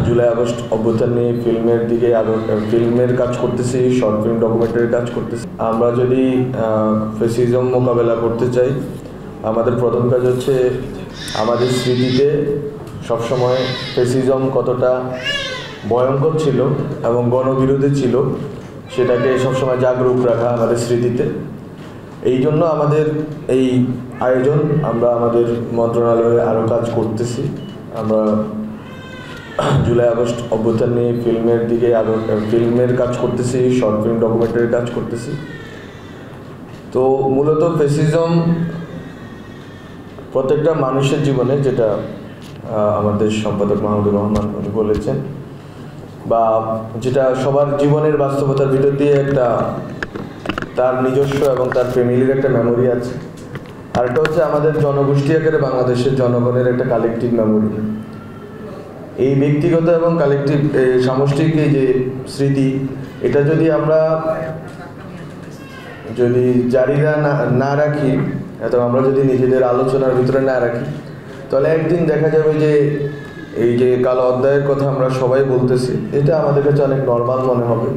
July August অভ্যুত্থান নিয়ে ফিল্মের কাজ করতেছি, শর্ট ফিল্ম ডকুমেন্টারির কাজ করতেছি। আমরা যদি ফ্যাসিজম মোকাবেলা করতে চাই, আমাদের প্রথম কাজ হচ্ছে আমাদের স্মৃতিতে সবসময় ফ্যাসিজম কতটা ভয়ঙ্কর ছিল এবং গণবিরোধী ছিল সেটাকে সবসময় জাগরুক রাখা আমাদের স্মৃতিতে। এই জন্য আমাদের এই আয়োজন, আমরা আমাদের মন্ত্রণালয়ে আরও কাজ করতেছি। আমরা জুলাই আগস্ট অভ্যুত্থান নিয়ে ফিল্মের কাজ করতেছি, শর্ট ফিল্ম ডকুমেন্টারির কাজ করতেছি। তো মূলত ফ্যাসিজম প্রত্যেকটা মানুষের জীবনে, যেটা আমাদের সম্পাদক মাহমুদুর রহমান উনি বলেছেন, বা যেটা সবার জীবনের বাস্তবতার ভিতর দিয়ে একটা তার নিজস্ব এবং তার ফ্যামিলির একটা মেমোরি আছে। আর এটা হচ্ছে আমাদের জনগোষ্ঠী আকারে বাংলাদেশের জনগণের একটা কালেকটিভ মেমোরি। এই ব্যক্তিগত এবং কালেকটিভ সামষ্টিক এই যে স্মৃতি, এটা যদি আমরা জারি না রাখি, অথবা আমরা যদি নিজেদের আলোচনার ভিতরে না রাখি, তাহলে একদিন দেখা যাবে যে এই যে কালো অধ্যায়ের কথা আমরা সবাই বলতেছি, এটা আমাদের কাছে অনেক নর্মাল মনে হবে।